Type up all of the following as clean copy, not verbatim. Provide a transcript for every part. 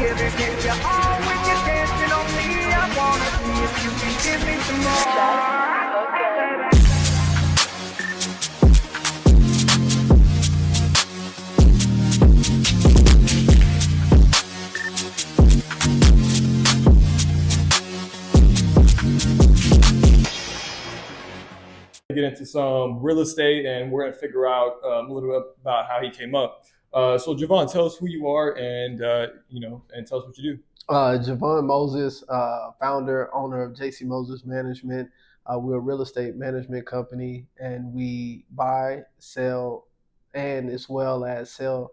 give you all when you're dancing on me. I wanna see if you can give me some more. Get into some real estate, and we're going to figure out a little bit about how he came up. So Javon, tell us who you are, and and tell us what you do. Javon Moses, founder, owner of JC Moses Management. We're a real estate management company, and we buy, sell, and as well as sell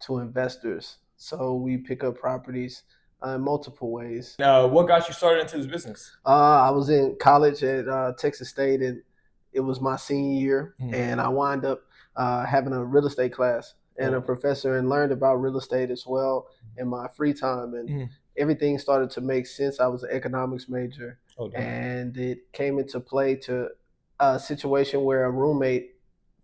to investors. So we pick up properties in multiple ways. What got you started into this business? I was in college at Texas State, and it was my senior year, and I wound up having a real estate class and a professor, and learned about real estate as well in my free time, and everything started to make sense. I was an economics major, and it came into play to a situation where a roommate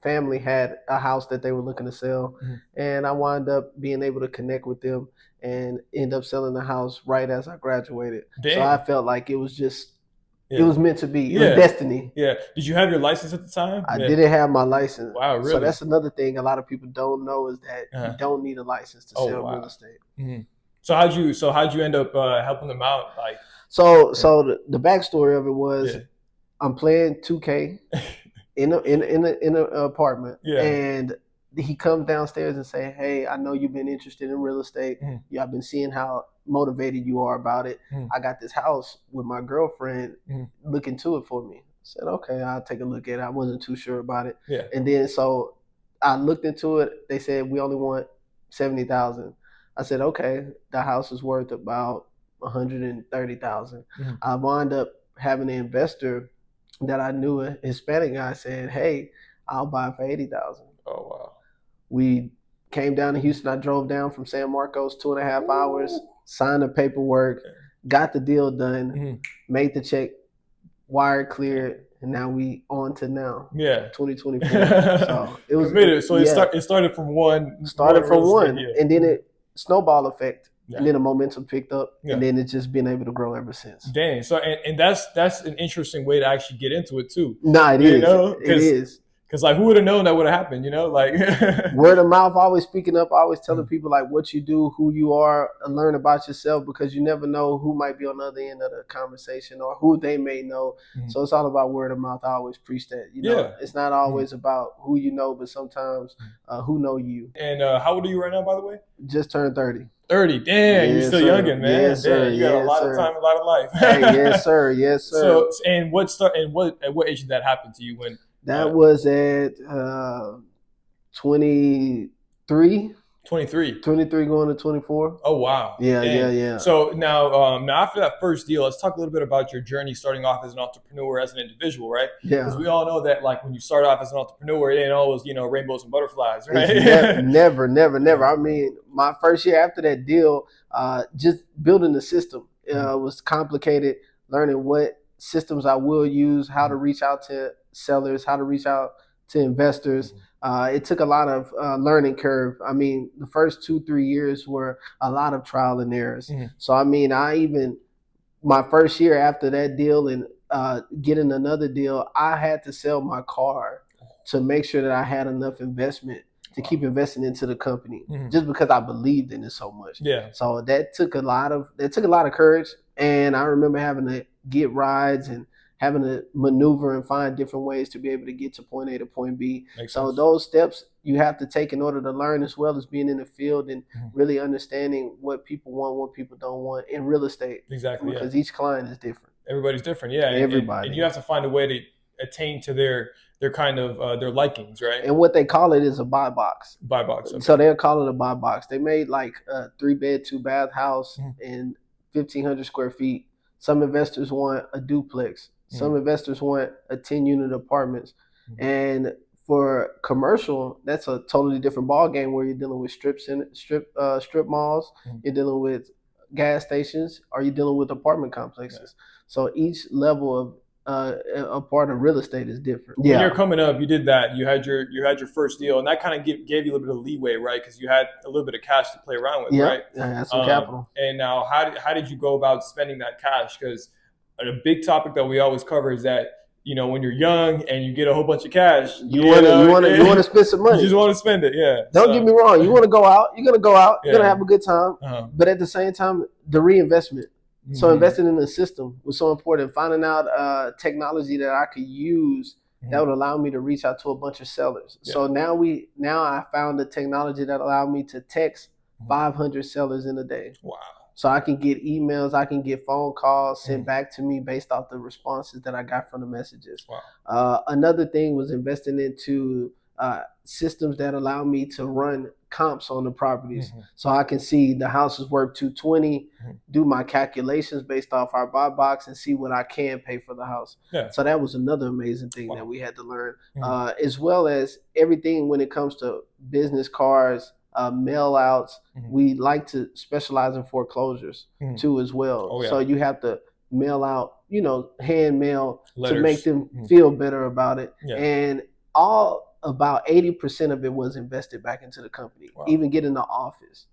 family had a house that they were looking to sell, and I wound up being able to connect with them and end up selling the house right as I graduated. Damn. So I felt like it was just it was meant to be. It was destiny. Yeah. Did you have your license at the time? I didn't have my license. Wow, really? So that's another thing a lot of people don't know is that you don't need a license to sell real estate. So how'd you end up helping them out? Like, so the backstory of it was I'm playing 2K in an apartment, and he comes downstairs and say, "Hey, I know you've been interested in real estate. I've been seeing how motivated you are about it. I got this house with my girlfriend. Look into it for me." I said, "Okay, I'll take a look at it." I wasn't too sure about it. And then so I looked into it. They said we only want $70,000. I said, "Okay, the house is worth about $130,000." I wound up having an investor that I knew, a Hispanic guy, said, "Hey, I'll buy it for $80,000." Oh wow. We came down to Houston. I drove down from San Marcos 2.5 hours, signed the paperwork, got the deal done, made the check, wired cleared, and now we on to now. 2024. So it was committed. So it started from one. And then it snowball effect. And then the momentum picked up, and then it's just been able to grow ever since. Dang. So and that's an interesting way to actually get into it too. It is. Because like, who would have known that would have happened? Like word of mouth, always speaking up, always telling people like what you do, who you are, and learn about yourself, because you never know who might be on the other end of the conversation or who they may know. So it's all about word of mouth. I always preach that. It's not always about who you know, but sometimes who know you. And how old are you right now, by the way? Just turned 30. 30. Damn, you're still youngin', man. Yes, sir. You got a lot of time, a lot of life. Hey, yes, sir. Yes, sir. So, and at what age did that happen to you? When that was at 23. 23 going to 24. Oh wow. Yeah. So now after that first deal, let's talk a little bit about your journey starting off as an entrepreneur, as an individual, right? Because we all know that like when you start off as an entrepreneur, it ain't always rainbows and butterflies, right? Never. I mean, my first year after that deal, just building the system was complicated. Learning what systems I will use, how to reach out to sellers, how to reach out to investors. It took a lot of learning curve. I mean, the first 2-3 years were a lot of trial and errors. So, I mean, my first year after that deal and getting another deal, I had to sell my car to make sure that I had enough investment to keep investing into the company, just because I believed in it so much. So that took a lot of courage. And I remember having to get rides and having to maneuver and find different ways to be able to get to point A to point B. So those steps you have to take in order to learn, as well as being in the field and really understanding what people want, what people don't want in real estate. Exactly. Because each client is different. Everybody's different. Everybody. And you have to find a way to attain to their kind of their likings, right? And what they call it is a buy box. Buy box. Okay. So they'll call it a buy box. They made like a 3-bed, 2-bath house in 1,500 square feet. Some investors want a duplex. Some investors want a 10-unit apartments. And for commercial, that's a totally different ball game, where you're dealing with strip malls, you're dealing with gas stations, or you're dealing with apartment complexes. So each level of a part of real estate is different. When you're coming up, you did that. You had your first deal, and that kind of gave you a little bit of leeway, right? Because you had a little bit of cash to play around with, right? Yeah, I had some capital. And now, how did you go about spending that cash? Because a big topic that we always cover is that, you know, when you're young and you get a whole bunch of cash, you want to spend some money. You just want to spend it, yeah. Don't get me wrong. You want to go out. You're gonna go out. You're gonna have a good time. But at the same time, the reinvestment. So investing in the system was so important. Finding out technology that I could use that would allow me to reach out to a bunch of sellers. Yeah. So now I found the technology that allowed me to text 500 sellers in a day. Wow. So I can get emails, I can get phone calls sent back to me based off the responses that I got from the messages. Wow. Another thing was investing into systems that allow me to run comps on the properties. So I can see the house is worth 220, do my calculations based off our buy box and see what I can pay for the house. Yeah. So that was another amazing thing that we had to learn, as well as everything when it comes to business cards, mail outs. We like to specialize in foreclosures too as well. Oh, yeah. So you have to mail out, you know, hand mail letters to make them feel better about it. Yeah. And about 80% of it was invested back into the company. Wow. Even getting the office.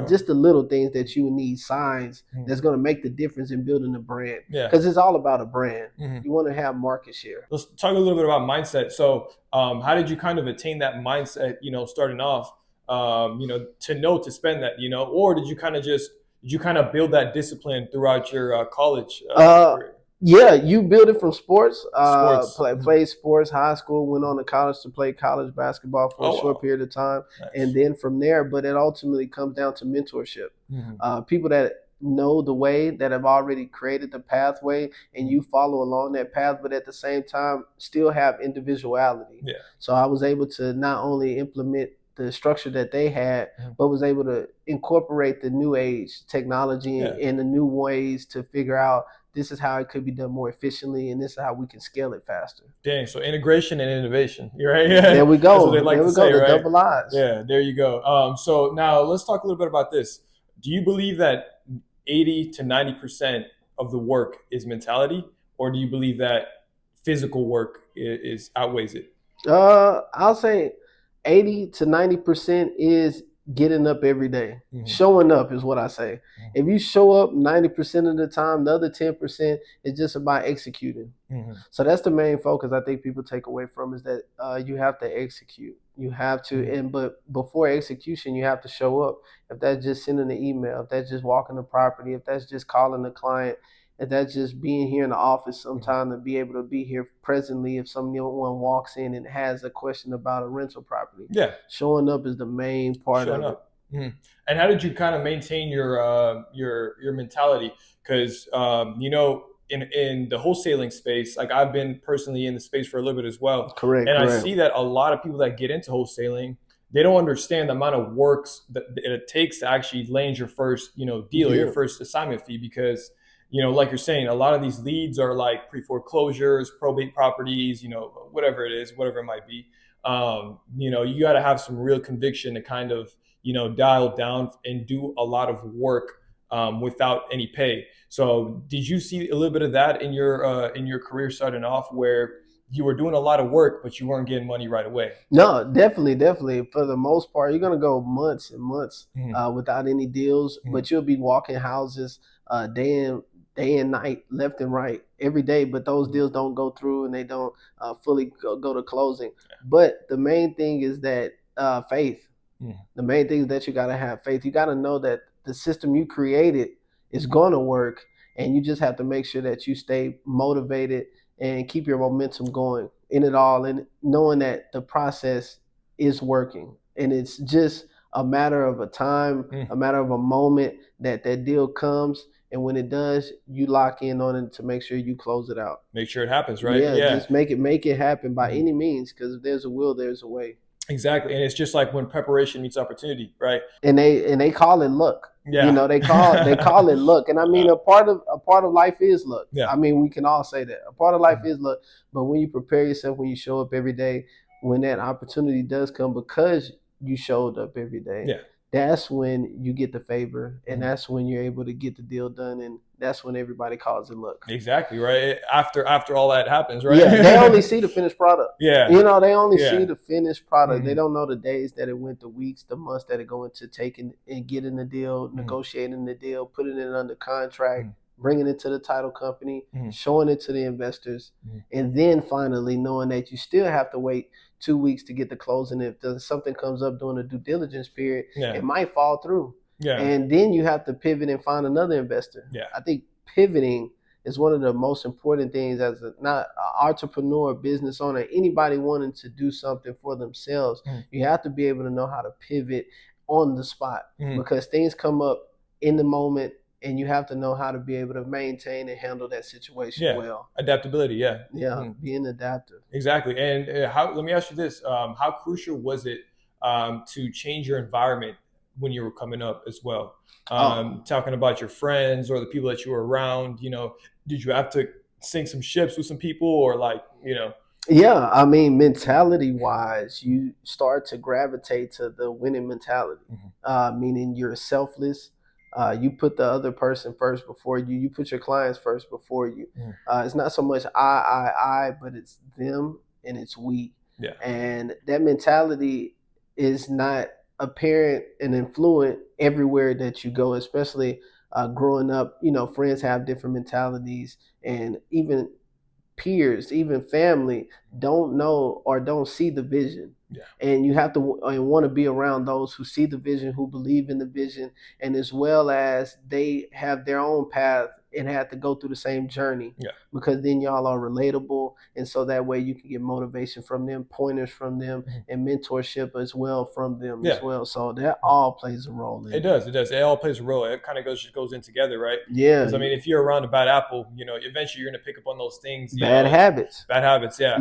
Just the little things that you need, signs that's going to make the difference in building a brand. Because it's all about a brand. You want to have market share. Let's talk a little bit about mindset. So how did you kind of attain that mindset, you know, starting off, you know, to spend that, you know, or did you kind of build that discipline throughout your college career? Yeah, you build it from sports. Played sports, high school, went on to college to play college basketball for a short period of time. Nice. And then from there, but it ultimately comes down to mentorship. People that know the way, that have already created the pathway, and you follow along that path, but at the same time still have individuality. Yeah. So I was able to not only implement the structure that they had, but was able to incorporate the new age technology and the new ways to figure out this is how it could be done more efficiently, and this is how we can scale it faster. Dang, so integration and innovation. You're right. Yeah. There we go. That's what they like there to we say, go. Right? The double eyes. Yeah, there you go. So now let's talk a little bit about this. Do you believe that 80 to 90% of the work is mentality, or do you believe that physical work is outweighs it? I'll say 80 to 90% is getting up every day. Showing up is what I say. If you show up 90% of the time, the other 10% is just about executing. So that's the main focus I think people take away from, is that you have to execute. You have to, but before execution, you have to show up. If that's just sending an email, if that's just walking the property, if that's just calling the client, if that's just being here in the office sometime to be able to be here presently if someone walks in and has a question about a rental property. Yeah. Showing up is the main part of it. And how did you kind of maintain your mentality? Because, you know, in the wholesaling space, like I've been personally in the space for a little bit as well. Correct. And I see that a lot of people that get into wholesaling, they don't understand the amount of work that it takes to actually land your first, you know, deal, your first assignment fee, because, you know, like you're saying, a lot of these leads are like pre-foreclosures, probate properties, you know, whatever it is, whatever it might be. You know, you got to have some real conviction to kind of, you know, dial down and do a lot of work without any pay. So did you see a little bit of that in your career starting off, where you were doing a lot of work, but you weren't getting money right away? No, definitely. For the most part, you're going to go months and months without any deals, but you'll be walking houses day and night, left and right, every day, but those deals don't go through and they don't fully go to closing. But the main thing is that faith. The main thing is that you got to have faith. You got to know that the system you created is going to work, and you just have to make sure that you stay motivated and keep your momentum going in it all, and knowing that the process is working. And it's just a matter of a time, a matter of a moment that deal comes. And when it does, you lock in on it to make sure you close it out. Make sure it happens, right? Yeah. Just make it happen by any means, because if there's a will, there's a way. Exactly. And it's just like when preparation meets opportunity, right? And they call it luck. Yeah. You know, they call it luck. And I mean, a part of life is luck. Yeah. I mean, we can all say that. A part of life is luck. But when you prepare yourself, when you show up every day, when that opportunity does come because you showed up every day, that's when you get the favor, and that's when you're able to get the deal done, and that's when everybody calls it luck. Exactly, right? After all that happens, right? Yeah, they only see the finished product. Yeah. You know, they only see the finished product. Mm-hmm. They don't know the days that it went, the weeks, the months that it go into taking and getting the deal, negotiating the deal, putting it under contract, bringing it to the title company, showing it to the investors, and then finally knowing that you still have to wait 2 weeks to get the closing. If something comes up during the due diligence period, it might fall through. Yeah. And then you have to pivot and find another investor. Yeah. I think pivoting is one of the most important things as not an entrepreneur, business owner, anybody wanting to do something for themselves. You have to be able to know how to pivot on the spot because things come up in the moment, and you have to know how to be able to maintain and handle that situation well. Adaptability, being adaptive. Exactly. And let me ask you this: how crucial was it to change your environment when you were coming up as well? Talking about your friends or the people that you were around, did you have to sink some ships with some people, or Yeah, I mean, mentality-wise, you start to gravitate to the winning mentality, meaning you're selfless. You put the other person first before you. You put your clients first before you. It's not so much I, but it's them and it's we. Yeah. And that mentality is not apparent and influent everywhere that you go, especially growing up. Friends have different mentalities, and even peers, even family, don't know or don't see the vision. Yeah. And you have to want to be around those who see the vision, who believe in the vision, and as well as they have their own path and have to go through the same journey. Yeah. Because then y'all are relatable, and so that way you can get motivation from them, pointers from them, and mentorship as well from them as well. So that all plays a role in it. It does. It all plays a role. It kind of goes in together, right? Yeah. Because I mean, if you're around a bad apple, eventually you're going to pick up on those things. Bad habits. Bad habits. Yeah.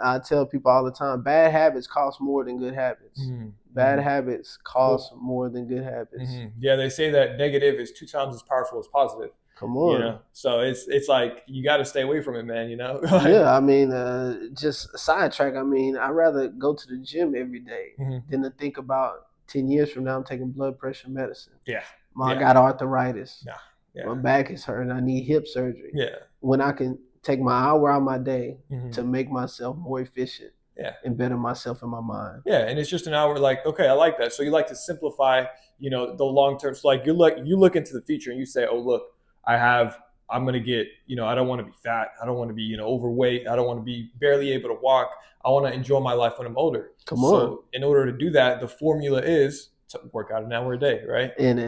I tell people all the time, bad habits cost more than good habits. Bad habits cost more than good habits. Yeah, they say that negative is 2 times as powerful as positive. Come on. So it's like you got to stay away from it, man. Yeah, I mean, just sidetrack. I mean, I'd rather go to the gym every day than to think about 10 years from now I'm taking blood pressure medicine. Yeah. I got arthritis. Yeah. My back is hurting. I need hip surgery. Yeah. When I can take my hour out of my day to make myself more efficient. Yeah. And better myself in my mind. Yeah, and it's just an hour. Like, okay, I like that. So you like to simplify, the long term. So like you look into the future and you say, oh look, I'm gonna get, I don't want to be fat. I don't want to be, overweight. I don't want to be barely able to walk. I want to enjoy my life when I'm older. Come on. So in order to do that, the formula is to work out an hour a day, right? And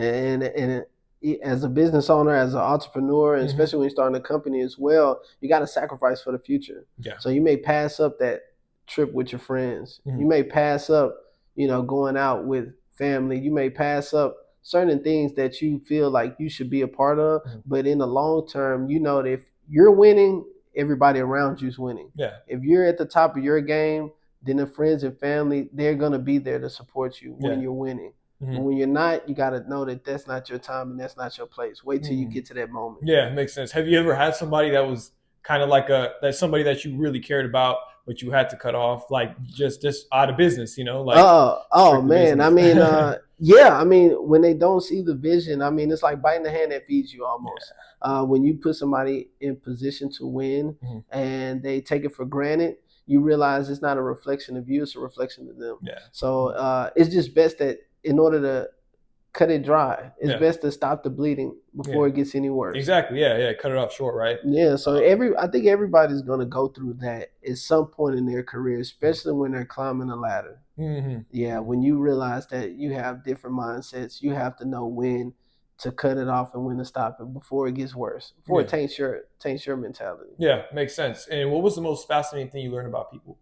as a business owner, as an entrepreneur, and especially when you're starting a company as well, you got to sacrifice for the future. Yeah. So you may pass up that trip with your friends. You may pass up, going out with family. You may pass up certain things that you feel like you should be a part of. But in the long term, that if you're winning, everybody around you's winning. Yeah. If you're at the top of your game, then the friends and family, they're going to be there to support you when you're winning. But when you're not, you got to know that that's not your time and that's not your place. Wait till you get to that moment. Yeah, makes sense. Have you ever had somebody that was kind of like that's somebody that you really cared about, but you had to cut off, like just out of business, like? Oh man, I mean, yeah, I mean, when they don't see the vision, I mean, it's like biting the hand that feeds you almost. Yeah. When you put somebody in position to win and they take it for granted, you realize it's not a reflection of you, it's a reflection of them. Yeah. So it's just best that in order to cut it dry, it's best to stop the bleeding before it gets any worse. Exactly. Yeah. Cut it off short, right? Yeah. So I think everybody's going to go through that at some point in their career, especially when they're climbing a ladder. Yeah. When you realize that you have different mindsets, you have to know when to cut it off and when to stop it before it gets worse, before it taints your mentality. Yeah, makes sense. And what was the most fascinating thing you learned about people?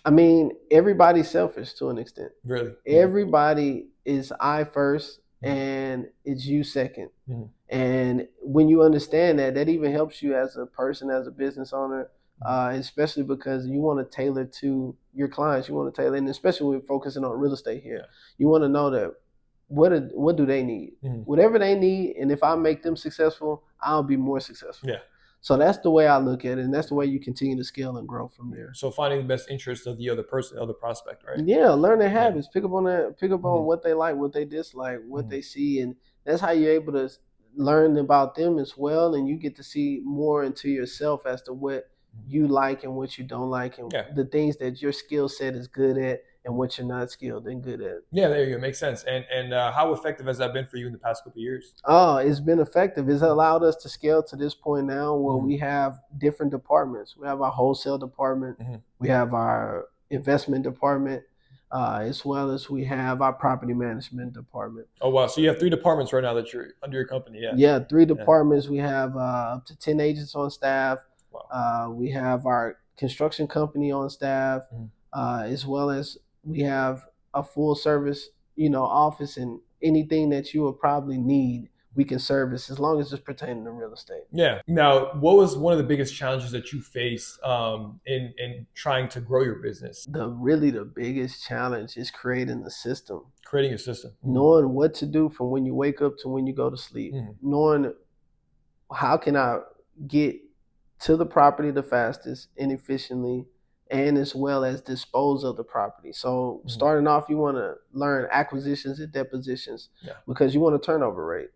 I mean, everybody's selfish to an extent. Really? Everybody is I first and it's you second. And when you understand that even helps you as a person, as a business owner, especially because you want to tailor to your clients. You want to tailor, and especially when we're focusing on real estate here, you want to know that what do they need? Whatever they need, and if I make them successful, I'll be more successful. Yeah. So that's the way I look at it, and that's the way you continue to scale and grow from there. So finding the best interest of the other person, other prospect, right? Yeah, learn their habits. Pick up on that. Pick up on what they like, what they dislike, what they see, and that's how you're able to learn about them as well. And you get to see more into yourself as to what you like and what you don't like, and the things that your skill set is good at and what you're not skilled and good at. Yeah, there you go. Makes sense. And how effective has that been for you in the past couple of years? Oh, it's been effective. It's allowed us to scale to this point now where we have different departments. We have our wholesale department. We have our investment department, as well as we have our property management department. Oh, wow. So you have 3 departments right now that you're under your company. Yeah, 3 departments. We have up to 10 agents on staff. Wow. We have our construction company on staff, as well as we have a full service, office, and anything that you will probably need, we can service as long as it's pertaining to real estate. Yeah. Now, what was one of the biggest challenges that you faced in trying to grow your business? The biggest challenge is creating a system. Creating a system. Knowing what to do from when you wake up to when you go to sleep. Knowing how can I get to the property the fastest and efficiently, and as well as dispose of the property. So starting off, you want to learn acquisitions and depositions because you want a turnover rate.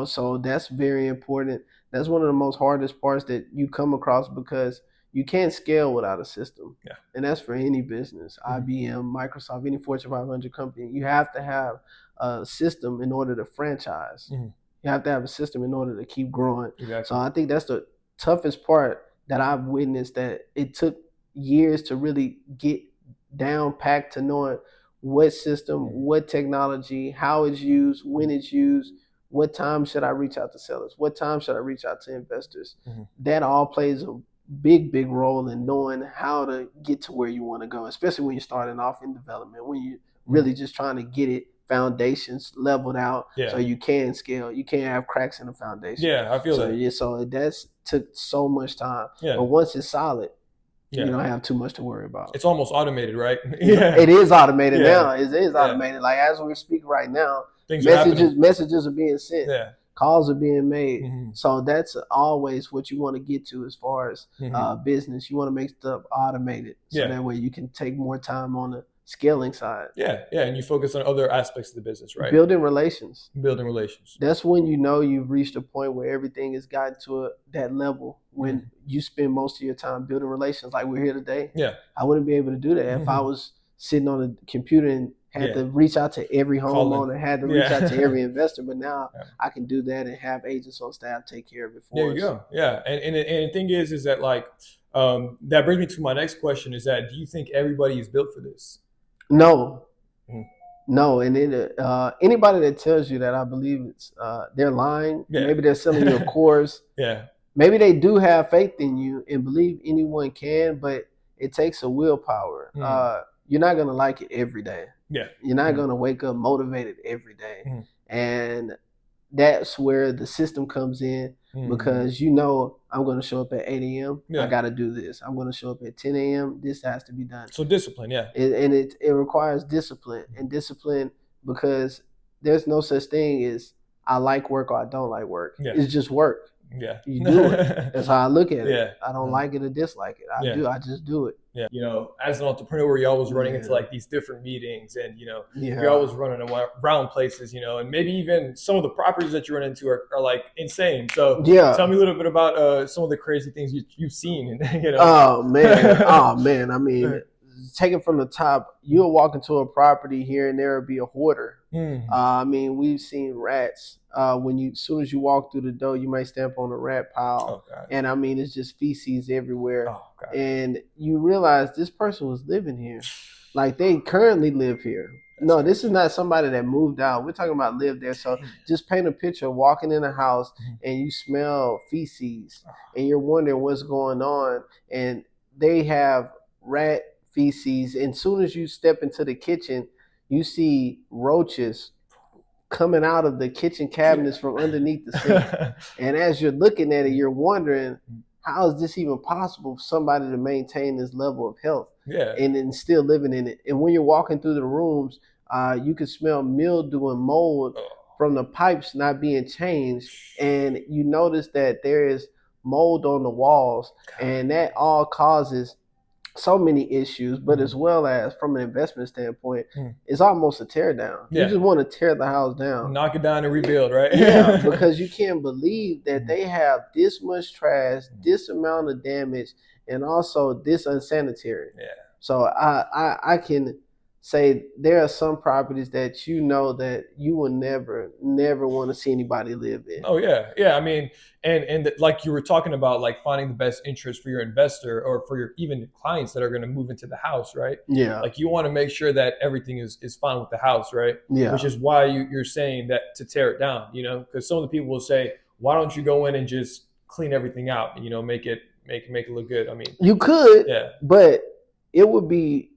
So that's very important. That's one of the most hardest parts that you come across because you can't scale without a system. And that's for any business, IBM, Microsoft, any Fortune 500 company. You have to have a system in order to franchise. You have to have a system in order to keep growing. So I think that's the toughest part that I've witnessed, that it took years to really get down packed to knowing what system, what technology, how it's used, when it's used, what time should I reach out to sellers, what time should I reach out to investors. That all plays a big role in knowing how to get to where you want to go, especially when you're starting off in development, when you're really just trying to get it foundations leveled out so you can scale. You can't have cracks in the foundation. I feel that. Yeah, so that's took so much time. But once it's solid, you don't have too much to worry about. It's almost automated, right? It is automated now. It is automated. Like as we speak right now, messages are being sent. Calls are being made. So that's always what you want to get to as far as business. You want to make stuff automated so that way you can take more time on the scaling side. And you focus on other aspects of the business, right? Building relations. That's when you know you've reached a point where everything has gotten to that level when you spend most of your time building relations, like we're here today. I wouldn't be able to do that if I was sitting on a computer and had to reach out to every homeowner, had to reach out to every investor. But now I can do that and have agents on staff take care of it for us. There you go. And the thing is that like that brings me to my next question, is that do you think everybody is built for this? No. No, and anybody that tells you that, I believe it's they're lying. Maybe they're selling you a course. Maybe they do have faith in you and believe anyone can, but it takes a willpower. You're not gonna like it every day. You're not gonna wake up motivated every day, and that's where the system comes in. Because I'm going to show up at 8 a.m. I got to do this. I'm going to show up at 10 a.m. This has to be done. So discipline, and it requires discipline, because there's no such thing as I like work or I don't like work. It's just work. You do it. That's how I look at it. I don't like it or dislike it. I just do it. As an entrepreneur, you're always running into like these different meetings, and you're always running around places, and maybe even some of the properties that you run into are like insane. So tell me a little bit about some of the crazy things you've seen. Oh man. I mean, take it from the top. You'll walk into a property here and there will be a hoarder. I mean, we've seen rats. As soon as you walk through the door, you might step on a rat pile, and I mean, it's just feces everywhere. And you realize this person was living here, like they currently live here. No, this is not somebody that moved out. We're talking about live there. So just paint a picture of walking in a house and you smell feces, and you're wondering what's going on, and they have rat feces. And as soon as you step into the kitchen, you see roaches coming out of the kitchen cabinets from underneath the sink. And as you're looking at it, you're wondering, how is this even possible for somebody to maintain this level of health and then still living in it? And when you're walking through the rooms, you can smell mildew and mold from the pipes not being changed. And you notice that there is mold on the walls, and that all causes so many issues, but as well as from an investment standpoint, it's almost a tear down. You just want to tear the house down. Knock it down and rebuild, right? Yeah, because you can't believe that they have this much trash, this amount of damage, and also this unsanitary. Yeah. So I can say there are some properties that you know that you will never want to see anybody live in. Oh yeah, yeah. I mean, and like you were talking about, like finding the best interest for your investor or for your even clients that are going to move into the house, right? Yeah. Like you want to make sure that everything is fine with the house, right? Yeah. Which is why you're saying that to tear it down, you know, because some of the people will say, why don't you go in and just clean everything out, you know, make it look good. I mean, you could, yeah, but it would be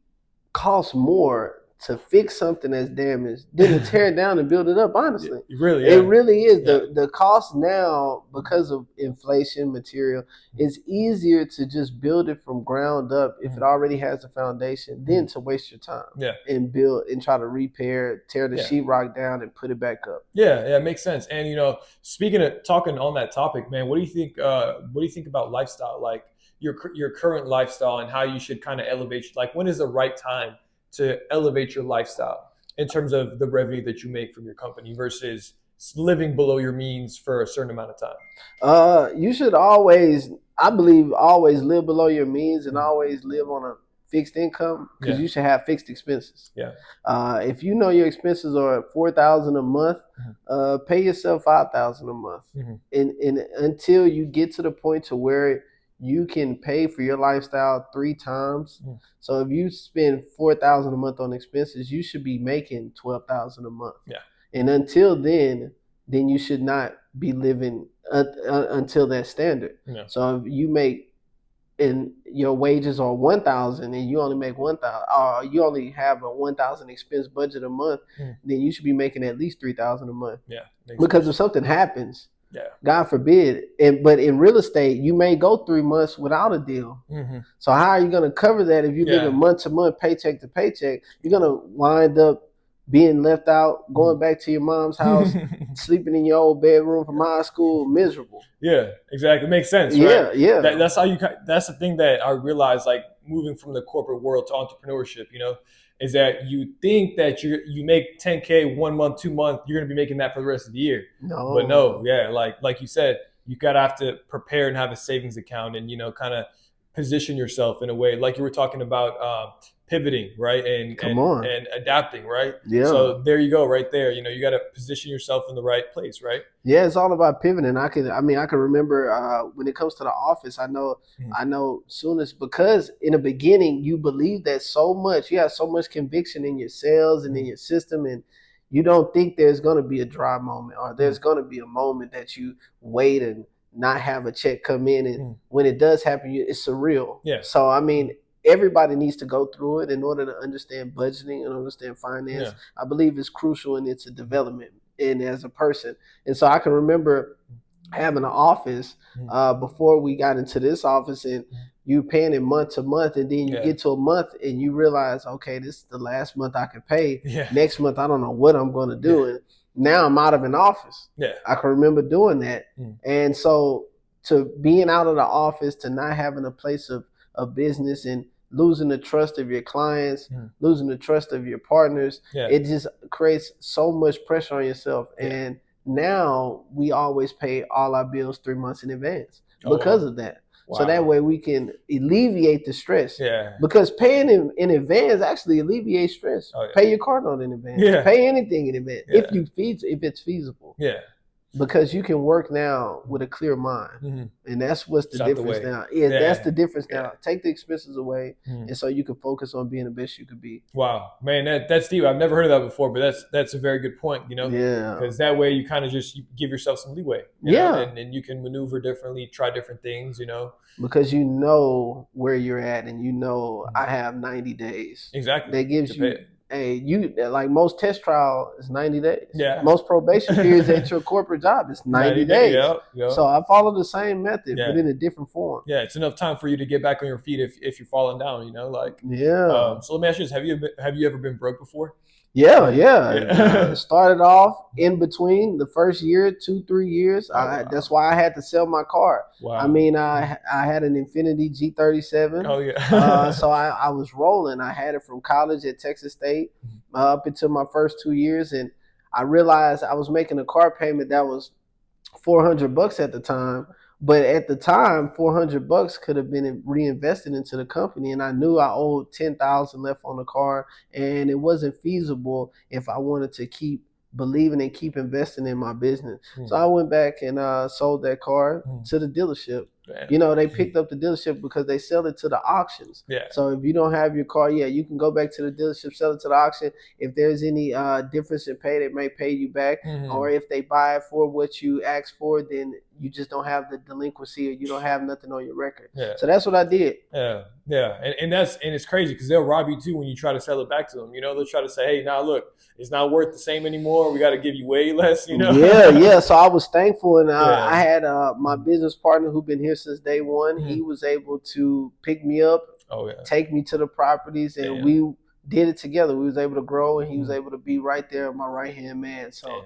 cost more to fix something that's damaged than to tear it down and build it up, honestly. It really is. Yeah. The cost now, because of inflation, material, it's easier to just build it from ground up if it already has a foundation than to waste your time and build and try to repair, tear the sheetrock down and put it back up. Yeah, it makes sense. And you know, speaking of talking on that topic, man, what do you think about lifestyle, like your current lifestyle and how you should kind of elevate, like when is the right time to elevate your lifestyle in terms of the revenue that you make from your company versus living below your means for a certain amount of time? You should always, I believe, always live below your means and always live on a fixed income, because you should have fixed expenses. Yeah. If you know your expenses are $4,000 a month, pay yourself $5,000 a month, and until you get to the point to where you can pay for your lifestyle 3 times. So if you spend $4,000 a month on expenses, you should be making $12,000 a month. Yeah. And until then you should not be living until that standard. Yeah. So if you make, and your wages are $1,000 and you only make $1,000, or you only have a $1,000 expense budget a month, then you should be making at least $3,000 a month. Yeah. Because if something happens, yeah, God forbid, but in real estate, you may go 3 months without a deal. So how are you going to cover that if you're living month to month, paycheck to paycheck? You're going to wind up being left out, going back to your mom's house, sleeping in your old bedroom from high school, miserable. Yeah, exactly. It makes sense, right? Yeah. That's the thing that I realized, like moving from the corporate world to entrepreneurship, you know, is that you think that you make 10K 1 month, 2 months, you're going to be making that for the rest of the year. No. But no, yeah, like you said, you got to have to prepare and have a savings account and, you know, kind of position yourself in a way, like you were talking about, pivoting, right? And adapting, right? Yeah. So there you go, right there. You know, you got to position yourself in the right place, right? Yeah, it's all about pivoting. I can remember when it comes to the office, I know soon as, because in the beginning you believe that so much, you have so much conviction in your sales and in your system, and you don't think there's going to be a dry moment, or there's going to be a moment that you wait and not have a check come in, and when it does happen, it's surreal. Yeah. So I mean, everybody needs to go through it in order to understand budgeting and understand finance. Yeah. I believe it's crucial in its development and as a person. And so I can remember having an office before we got into this office, and you paying it month to month, and then you get to a month and you realize, okay, this is the last month I can pay. Yeah. Next month I don't know what I'm going to do. And now I'm out of an office. Yeah. I can remember doing that. And so to being out of the office, to not having a place of business, and losing the trust of your clients, losing the trust of your partners, it just creates so much pressure on yourself. And now we always pay all our bills 3 months in advance because of that. Wow. So that way we can alleviate the stress. Yeah. Because paying in advance actually alleviates stress. Oh, yeah. Pay your car note in advance. Yeah. Pay anything in advance if it's feasible. Yeah. Because you can work now with a clear mind, and that's what's the difference now. Yeah, that's the difference now. Take the expenses away, and so you can focus on being the best you could be. Wow, man, that's deep. I've never heard of that before, but that's a very good point. You know, because that way you kind of just give yourself some leeway. You know? And you can maneuver differently, try different things. You know, because you know where you're at, and you know I have 90 days. Exactly. That gives you. Hey, you like most test trial is 90 days. Yeah. Most probation periods at your corporate job is 90 days. Yep. So I follow the same method, but in a different form. Yeah, it's enough time for you to get back on your feet if you're falling down. You know, like. Yeah. So let me ask you this: Have you ever been broke before? Yeah. Started off in between the first year, 2-3 years. That's why I had to sell my car. Wow. I mean, I had an Infiniti G37. Oh yeah. So I was rolling. I had it from college at Texas State up until my first 2 years, and I realized I was making a car payment that was $400 at the time. But at the time, $400 could have been reinvested into the company, and I knew I owed $10,000 left on the car, and it wasn't feasible if I wanted to keep believing and keep investing in my business. So I went back and sold that car to the dealership. Man. You know, they picked up the dealership because they sell it to the auctions. Yeah. So if you don't have your car, you can go back to the dealership, sell it to the auction. If there's any difference in pay, they may pay you back. Or if they buy it for what you asked for, then you just don't have the delinquency or you don't have nothing on your record. Yeah. So that's what I did. Yeah. And it's crazy because they'll rob you too when you try to sell it back to them. You know, they'll try to say, hey, now look, it's not worth the same anymore. We got to give you way less, you know? Yeah. So I was thankful. And I had my business partner who'd been here since day one. He was able to pick me up, take me to the properties, and we did it together. We was able to grow, and he was able to be right there, my right-hand man. So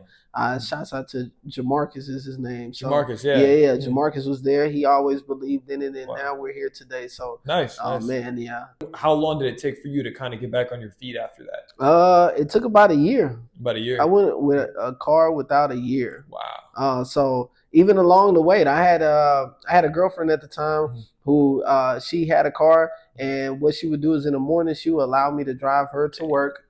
shouts out to Jamarcus is his name. So, Jamarcus, Jamarcus was there. He always believed in it, and now we're here today. So nice. Man, yeah. How long did it take for you to kind of get back on your feet after that? It took about a year. About a year. I went with a car without a year. Wow. So even along the way, I had a girlfriend at the time who she had a car, and what she would do is in the morning she would allow me to drive her to work,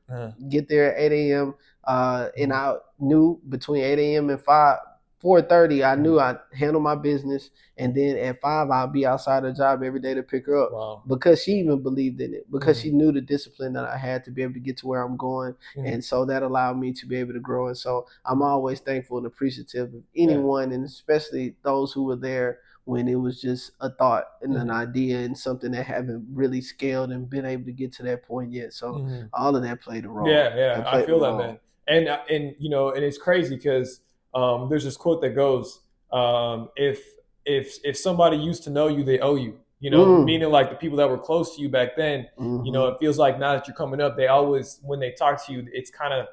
get there at 8 a.m. And I knew between 8 a.m. and 4:30, I knew I'd handle my business, and then at 5 I'd be outside the job every day to pick her up because she even believed in it, because she knew the discipline that I had to be able to get to where I'm going, and so that allowed me to be able to grow. And so I'm always thankful and appreciative of anyone, and especially those who were there when it was just a thought and an idea and something that haven't really scaled and been able to get to that point yet. So all of that played a role. Yeah, I feel that, man. And you know, and it's crazy because there's this quote that goes, if somebody used to know you, they owe you. You know, meaning like the people that were close to you back then. You know, it feels like now that you're coming up, they always, when they talk to you, it's kind of,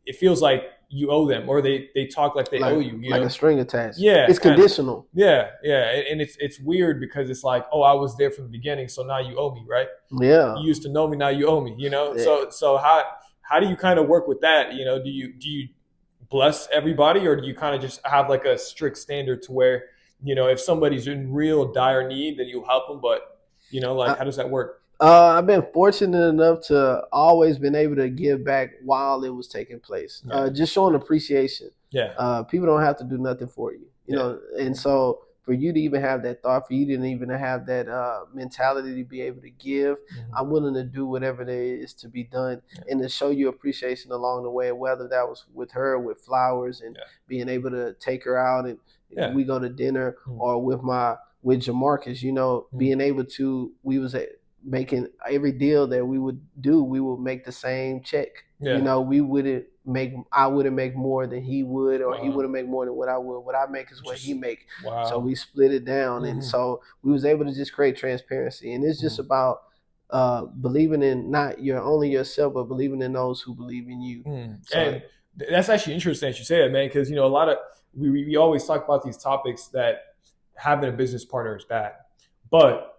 it feels like you owe them, or they talk like they owe you. You like know? A string attached. Yeah, it's conditional. Yeah, and it's weird because it's like, oh, I was there from the beginning, so now you owe me, right? Yeah, you used to know me, now you owe me. You know, so how do you kind of work with that? You know, do you bless everybody, or do you kind of just have like a strict standard to where, you know, if somebody's in real dire need, then you'll help them, but you know, like how does that work? I've been fortunate enough to always been able to give back while it was taking place. Just showing appreciation. People don't have to do nothing for you, you know, and so for you to even have that thought, for you to even have that mentality to be able to give, I'm willing to do whatever there is to be done, and to show you appreciation along the way, whether that was with her, with flowers, and being able to take her out and we go to dinner, or with Jamarcus, you know, being able to, we was making every deal that we would do, we would make the same check. You know, I wouldn't make more than he would, or he wouldn't make more than what I would. What I make is what he make. So we split it down, and so we was able to just create transparency. And it's just about believing in not only yourself, but believing in those who believe in you. So, and that's actually interesting that you say that, man, because you know, a lot of we always talk about these topics that having a business partner is bad, but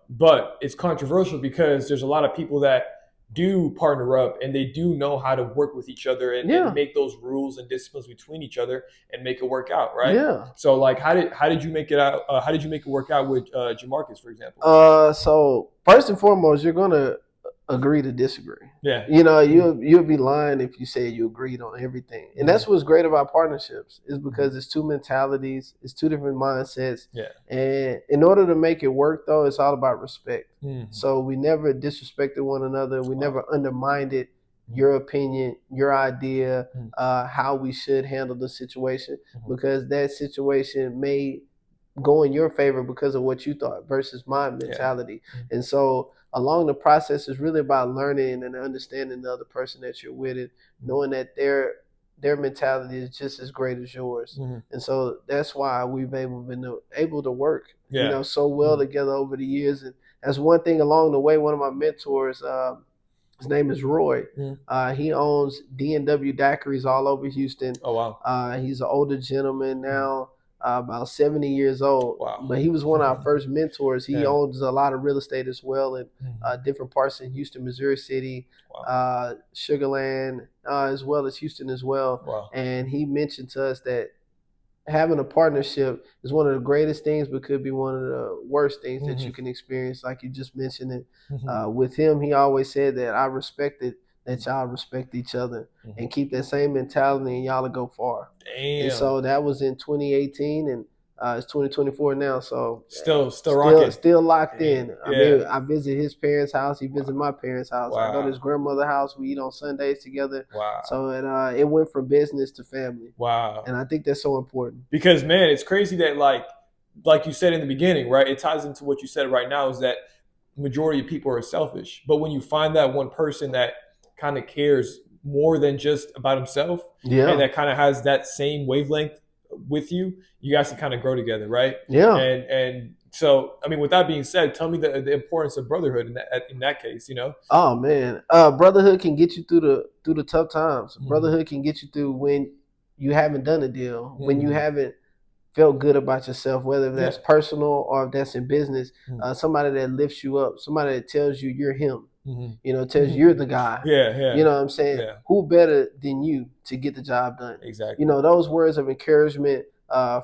it's controversial because there's a lot of people that do partner up and they do know how to work with each other and make those rules and disciplines between each other and make it work out, right? So like, how did you make it out? How did you make it work out with Jamarcus, for example? So first and foremost, you're gonna agree to disagree. You know, you'll be lying if you say you agreed on everything. And that's what's great about partnerships, is because it's two mentalities, it's two different mindsets. And in order to make it work, though, it's all about respect. So we never disrespected one another. We never undermined your opinion, your idea, how we should handle the situation, because that situation may go in your favor because of what you thought versus my mentality. And so along the process, is really about learning and understanding the other person that you're with, and knowing that their mentality is just as great as yours. And so that's why we've been able to work, you know, so well together over the years. And that's one thing along the way. One of my mentors, His name is Roy. He owns D&W daiquiris all over Houston. Oh, wow. He's an older gentleman now, about 70 years old. Wow. But he was one of our first mentors. He Yeah. owns a lot of real estate as well in different parts in Houston, Missouri City, Sugarland, as well as Houston as well. Wow. And he mentioned to us that having a partnership is one of the greatest things, but could be one of the worst things that you can experience, like you just mentioned it. With him, he always said that I respected that y'all respect each other and keep that same mentality, and y'all will go far. Damn. And so that was in 2018, and it's 2024 now. So still rocking. Still locked in. Yeah. I mean, I visit his parents' house. He visited my parents' house. Wow. I go to his grandmother's house. We eat on Sundays together. Wow. So it went from business to family. Wow. And I think that's so important. Because, man, it's crazy that like you said in the beginning, right? It ties into what you said right now, is that majority of people are selfish. But when you find that one person that kind of cares more than just about himself, and that kind of has that same wavelength with you, you guys can kind of grow together, right? Yeah. And so, I mean, with that being said, tell me the importance of brotherhood in that case, you know? Oh man, brotherhood can get you through the tough times. Brotherhood can get you through when you haven't done a deal, when you haven't felt good about yourself, whether that's personal or if that's in business. Somebody that lifts you up, somebody that tells you you're him. You know, tells you you're the guy. Yeah. You know what I'm saying? Yeah. Who better than you to get the job done? Exactly. You know, those words of encouragement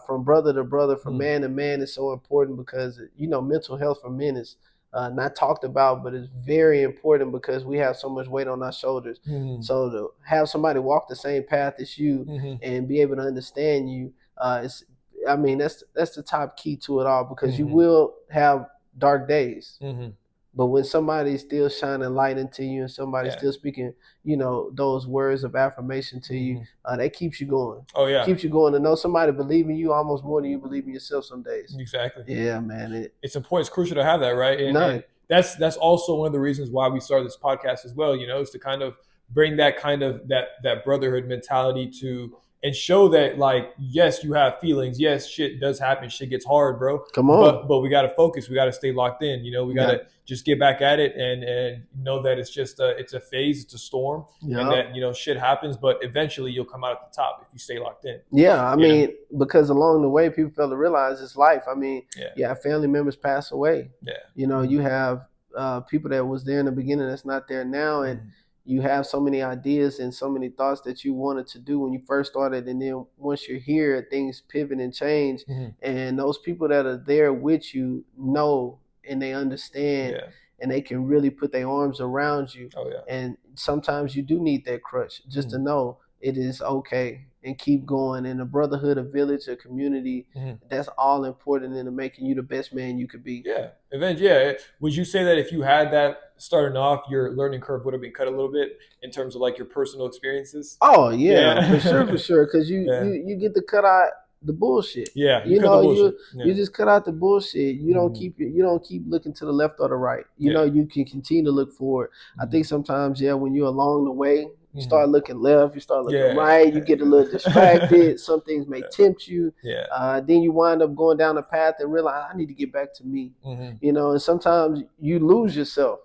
from brother to brother, from man to man is so important, because, you know, mental health for men is not talked about, but it's very important because we have so much weight on our shoulders. So to have somebody walk the same path as you and be able to understand you, that's the top key to it all, because you will have dark days. But when somebody's still shining light into you and somebody's still speaking, you know, those words of affirmation to you, that keeps you going. Oh, yeah. Keeps you going to know somebody believe in you almost more than you believe in yourself some days. Exactly. Yeah, man. It's important. It's crucial to have that, right? And that's also one of the reasons why we started this podcast as well, you know, is to kind of bring that kind of that brotherhood mentality to, and show that, like, yes, you have feelings. Yes, shit does happen. Shit gets hard, bro. Come on. But we got to focus. We got to stay locked in. You know, we got to just get back at it and know that it's just it's a phase. It's a storm. And that, you know, shit happens. But eventually you'll come out at the top if you stay locked in. Yeah, I mean, because along the way, people fail to realize it's life. I mean, you have family members pass away. Yeah. You know, you have people that was there in the beginning that's not there now. And you have so many ideas and so many thoughts that you wanted to do when you first started. And then once you're here, things pivot and change. And those people that are there with you know, and they understand, and they can really put their arms around you. Oh, yeah. And sometimes you do need that crutch just to know it is okay and keep going. And a brotherhood, a village, a community, that's all important into making you the best man you could be. Yeah. Would you say that if you had that starting off, your learning curve would have been cut a little bit in terms of like your personal experiences? Oh, yeah. For sure. Because you get to cut out the bullshit. Yeah. You just cut out the bullshit. You don't keep looking to the left or the right. You know, you can continue to look forward. I think sometimes, when you're along the way, you start looking left, you start looking right, you get a little distracted. Some things may tempt you. Then you wind up going down a path and realize, I need to get back to me. You know, and sometimes you lose yourself.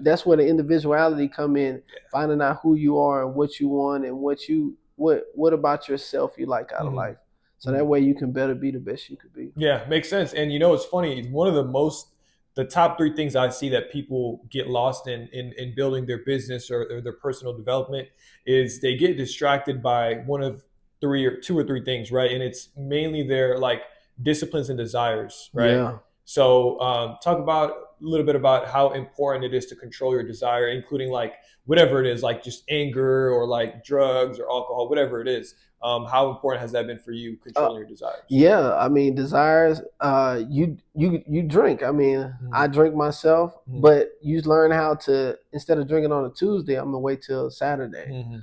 That's where the individuality come in, finding out who you are and what you want and what about yourself you like out of life. So that way you can better be the best you could be. Yeah, makes sense. And you know, it's funny. One of the top 3 things I see that people get lost in building their business or their personal development is they get distracted by one of 2 or 3 things, right? And it's mainly their like disciplines and desires, right? Yeah. So talk about a little bit about how important it is to control your desire, including like whatever it is, like just anger or like drugs or alcohol, whatever it is. How important has that been for you, controlling your desires? Yeah, I mean, desires, you drink. I mean, I drink myself, but you learn how to, instead of drinking on a Tuesday, I'm going to wait till Saturday.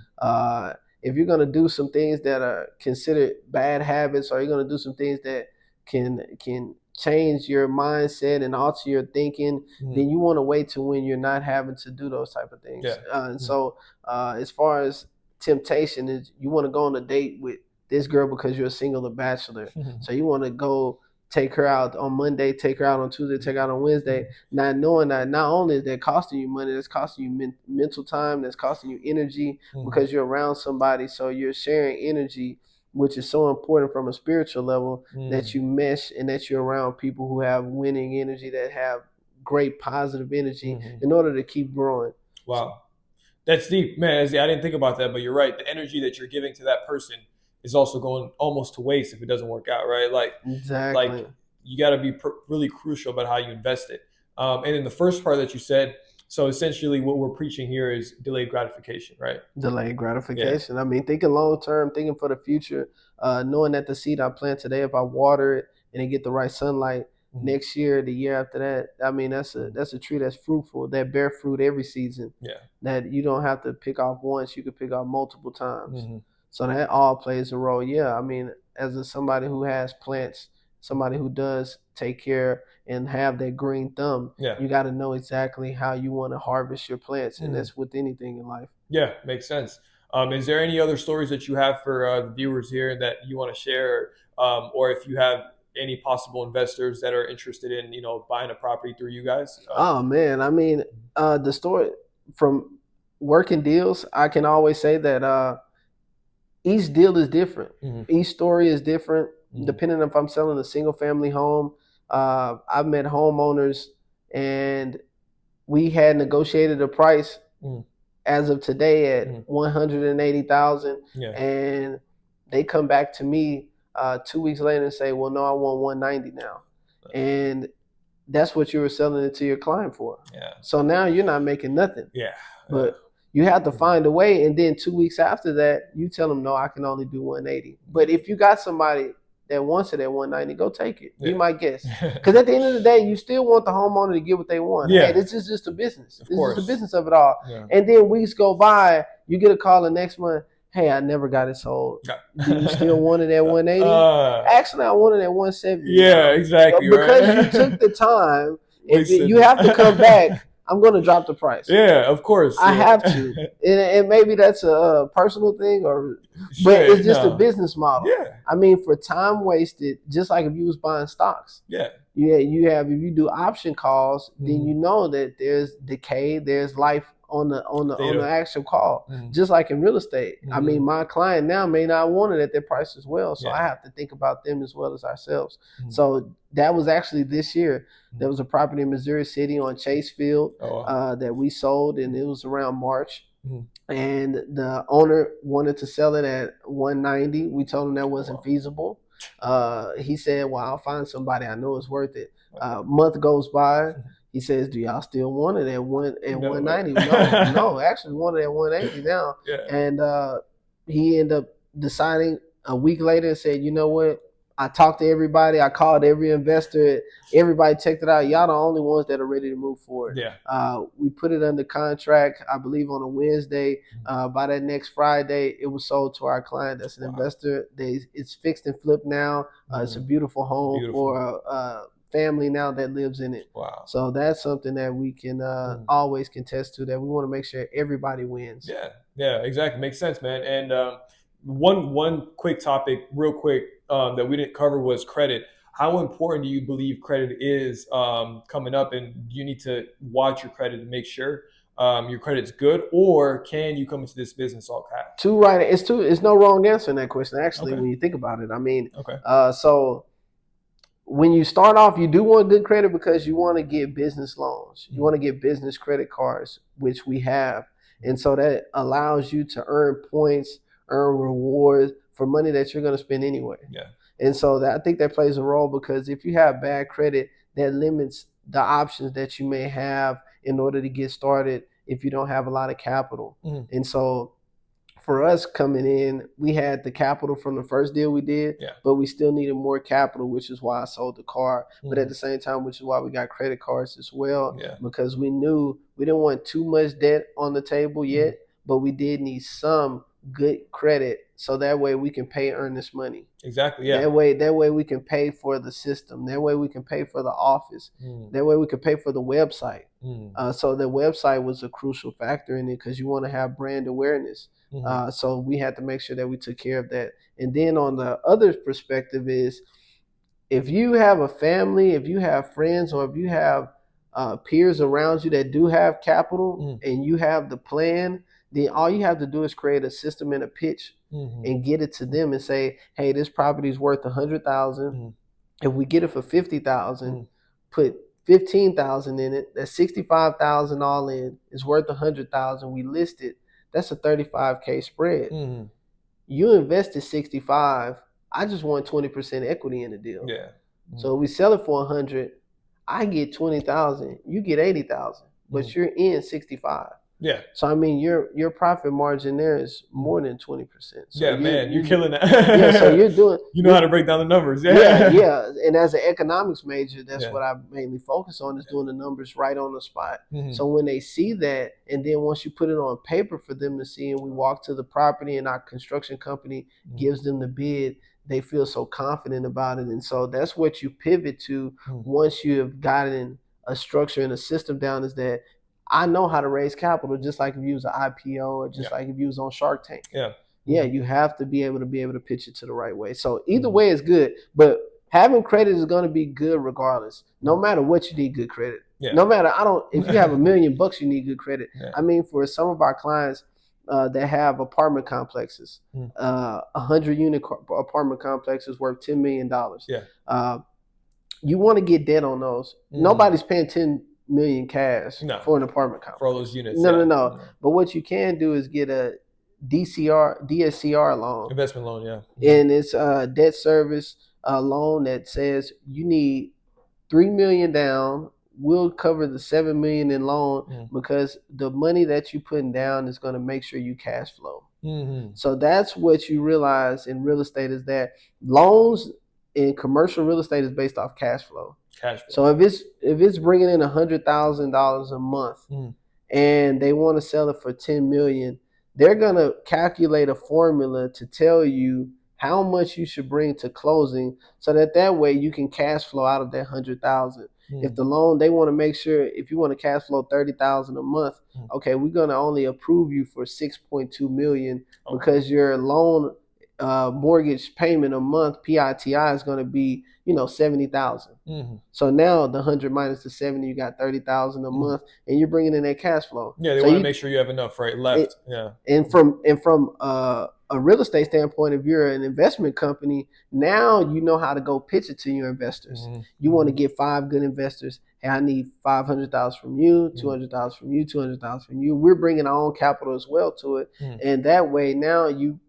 If you're going to do some things that are considered bad habits, or you're going to do some things that can change your mindset and alter your thinking, then you want to wait till when you're not having to do those type of things. So as far as temptation is, you want to go on a date with this girl because you're a single or bachelor. So you want to go take her out on Monday, take her out on Tuesday, take her out on Wednesday, not knowing that not only is that costing you money, that's costing you mental time, that's costing you energy because you're around somebody. So you're sharing energy, which is so important from a spiritual level, that you mesh and that you're around people who have winning energy, that have great positive energy in order to keep growing. Wow. That's deep, man. I didn't think about that, but you're right. The energy that you're giving to that person is also going almost to waste if it doesn't work out, right? Like you got to be really crucial about how you invest it. And in the first part that you said, so essentially what we're preaching here is delayed gratification, right? Delayed gratification. Yeah. I mean, thinking long term, thinking for the future, knowing that the seed I plant today, if I water it and it get the right sunlight, next year, the year after that, I mean, that's a tree that's fruitful, that bear fruit every season. Yeah. That you don't have to pick off once, you can pick off multiple times. So that all plays a role. Yeah, I mean, as somebody who has plants, somebody who does take care and have that green thumb, you got to know exactly how you want to harvest your plants, and that's with anything in life. Yeah, makes sense. Is there any other stories that you have for the viewers here that you want to share, or if you have any possible investors that are interested in, buying a property through you guys? Oh man, I mean, the story from working deals, I can always say that each deal is different. Each story is different, depending if I'm selling a single family home. I've met homeowners and we had negotiated a price as of today at $180,000, and they come back to me 2 weeks later and say, well, no, I want 190 now. And that's what you were selling it to your client for. Yeah. So now you're not making nothing. Yeah. But you have to find a way. And then 2 weeks after that, you tell them, no, I can only do 180. But if you got somebody that wants it at 190, go take it. Be my guest. Because at the end of the day, you still want the homeowner to get what they want. Yeah. Hey, this is just a business. This is the business of it all. Yeah. And then weeks go by, you get a call the next month. Hey, I never got it sold. Do you still want it at 180? Actually, I want it at 170. Yeah, exactly. Because you took the time, if you have to come back, I'm going to drop the price. Yeah, of course. I have to. And maybe that's a personal thing, but it's just a business model. Yeah. I mean, for time wasted, just like if you was buying stocks. Yeah. Yeah, if you do option calls, then you know that there's decay, there's life on the actual call, just like in real estate. I mean, my client now may not want it at their price as well, so I have to think about them as well as ourselves. So that was actually this year. There was a property in Missouri City on Chase Field that we sold, and it was around March. And the owner wanted to sell it at 190. We told him that wasn't feasible. He said, well, I'll find somebody I know is worth it. Month goes by. He says, do y'all still want it at 190? No, actually want it at 180 now. Yeah. And he ended up deciding a week later and said, you know what? I talked to everybody. I called every investor. Everybody checked it out. Y'all the only ones that are ready to move forward. Yeah. We put it under contract, I believe, on a Wednesday. By that next Friday, it was sold to our client. That's an investor. It's fixed and flipped now. It's a beautiful home for a family now that lives in it. Wow. So that's something that we can always contest to, that we want to make sure everybody wins. Yeah, exactly. Makes sense, man. And one quick topic, real quick, that we didn't cover was credit. How important do you believe credit is coming up, and do you need to watch your credit to make sure your credit's good, or can you come into this business all cash? It's no wrong answer in that question, actually, when you think about it. I mean, so when you start off, you do want good credit because you want to get business loans. You want to get business credit cards, which we have. And so that allows you to earn points, earn rewards for money that you're going to spend anyway. Yeah. And so I think that plays a role, because if you have bad credit, that limits the options that you may have in order to get started if you don't have a lot of capital. And so for us coming in, we had the capital from the first deal we did, but we still needed more capital, which is why I sold the car. But at the same time, which is why we got credit cards as well, because we knew we didn't want too much debt on the table yet, but we did need some good credit, so that way we can earn this money. Exactly. Yeah. That way we can pay for the system. That way we can pay for the office. That way we can pay for the website. So the website was a crucial factor in it, because you want to have brand awareness. So we had to make sure that we took care of that. And then on the other perspective is, if you have a family, if you have friends, or if you have peers around you that do have capital and you have the plan, then all you have to do is create a system and a pitch and get it to them and say, hey, this property is worth 100,000. If we get it for 50,000, put 15,000 in it, that's 65,000 all in, it's worth 100,000, we list it, that's a 35K spread. You invested 65, I just want 20% equity in the deal. Yeah. So we sell it for 100, I get 20,000, you get 80,000, but you're in 65. Yeah. So I mean, your profit margin there is more than 20%. So yeah, man, you're killing that. Yeah, so you're doing. You know how to break down the numbers. Yeah. And as an economics major, that's what I mainly focus on, is doing the numbers right on the spot. So when they see that, and then once you put it on paper for them to see, and we walk to the property, and our construction company gives them the bid, they feel so confident about it. And so that's what you pivot to once you have gotten a structure and a system down, is that I know how to raise capital, just like if you use an IPO, or just like if you was on Shark Tank. Yeah, you have to be able to pitch it to the right way. So either way is good, but having credit is going to be good regardless. No matter what, you need good credit. No matter, if you have $1 million, you need good credit. I mean, for some of our clients that have apartment complexes, 100-unit apartment complexes worth $10 million. You want to get debt on those. Nobody's paying $10 million cash for an apartment complex. For all those units. No. But what you can do is get a DSCR loan. Investment loan, And it's a debt service loan that says you need $3 million down. We'll cover the $7 million in loan because the money that you're putting down is going to make sure you cash flow. So that's what you realize in real estate, is that loans in commercial real estate is based off cash flow. So if it's bringing in $100,000 a month and they want to sell it for $10 million, they're gonna calculate a formula to tell you how much you should bring to closing, so that way you can cash flow out of that 100,000. If the loan, they want to make sure, if you want to cash flow 30,000 a month, okay, we're gonna only approve you for 6.2 million because your loan mortgage payment a month, PITI, is going to be 70,000. So now the 100 minus the 70, you got 30,000 a month, and you're bringing in that cash flow. Yeah, they want to make sure you have enough left. And from a real estate standpoint, if you're an investment company, now you know how to go pitch it to your investors. You want to get 5 good investors. Hey, I need 500,000 from you, 200,000 from you, 200,000 from you. We're bringing our own capital as well to it, and that way now you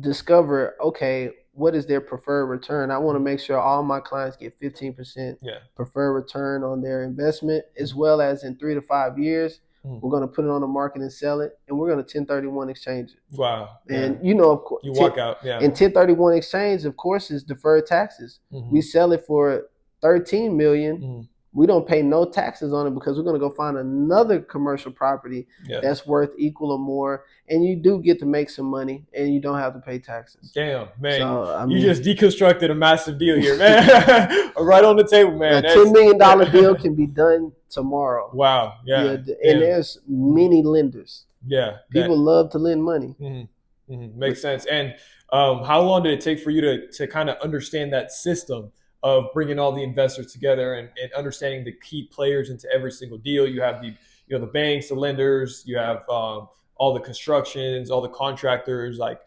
discover, okay, what is their preferred return? I want to make sure all my clients get 15% preferred return on their investment, as well as in 3 to 5 years, we're going to put it on the market and sell it, and we're going to 1031 exchange it. Wow. And of course, you walk out. Yeah. And 1031 exchange, of course, is deferred taxes. We sell it for $13 million. We don't pay no taxes on it because we're going to go find another commercial property that's worth equal or more, and you do get to make some money, and you don't have to pay taxes. Damn, man. So, you just deconstructed a massive deal here, man. Right on the table, man. A $10 million deal can be done tomorrow. Wow. Yeah. And there's many lenders. Yeah. People love to lend money. Makes sense. And how long did it take for you to kind of understand that system of bringing all the investors together and understanding the key players into every single deal? You have the banks, the lenders, you have all the constructions, all the contractors. Like,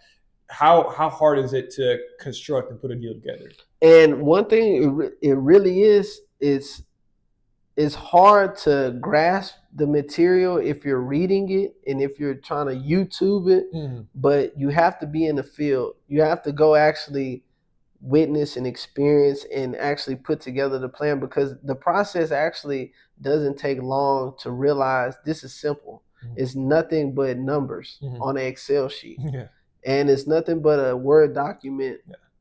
how hard is it to construct and put a deal together? And one thing it really is, it's hard to grasp the material if you're reading it and if you're trying to YouTube it, but you have to be in the field. You have to go actually witness and experience and actually put together the plan, because the process actually doesn't take long to realize this is simple. It's nothing but numbers on an Excel sheet. And it's nothing but a Word document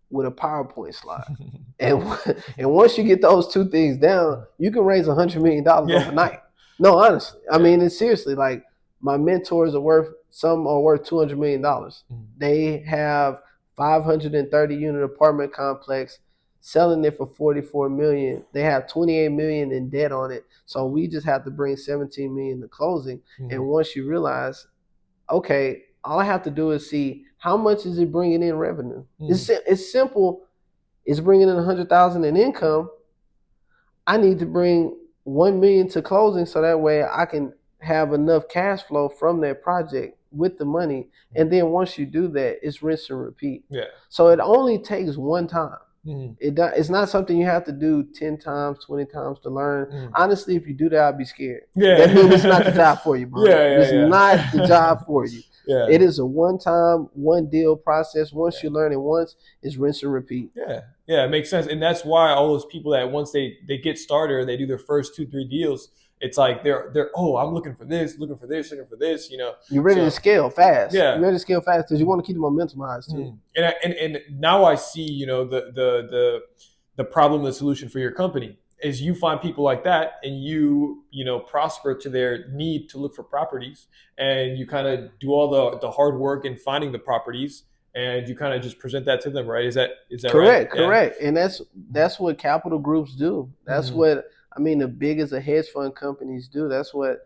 with a PowerPoint slide. and once you get those two things down, you can raise $100 million overnight. No, honestly. I mean, it's seriously, like, my mentors some are worth $200 million. They have 530 unit apartment complex, selling it for $44 million. They have $28 million in debt on it. So we just have to bring $17 million to closing. And once you realize, okay, all I have to do is see how much is it bringing in revenue. It's simple it's bringing in 100,000 in income. I need to bring 1 million to closing so that way I can have enough cash flow from that project with the money. And then once you do that, it's rinse and repeat. Yeah. So it only takes one time. Mm-hmm. It's not something you have to do 10 times, 20 times to learn. Mm-hmm. Honestly, if you do that, I'd be scared. Yeah. That means it's not the job for you, bro. It's not the job for you. Yeah. It is a one-time, one-deal process. Once you learn it once, it's rinse and repeat. Yeah. Yeah, it makes sense. And that's why all those people that once they get started, they do their first 2-3 deals, it's like they're I'm looking for this, you know. You're ready to scale fast. Yeah. You're ready to scale fast because you want to keep the momentum high too. And now I see, you know, the problem, the solution for your company is you find people like that and you know, prosper to their need to look for properties, and you kind of do all the hard work in finding the properties, and you kind of just present that to them, right? Is that correct? Right? Correct. And that's what capital groups do. That's what, I mean, the big as the hedge fund companies do. That's what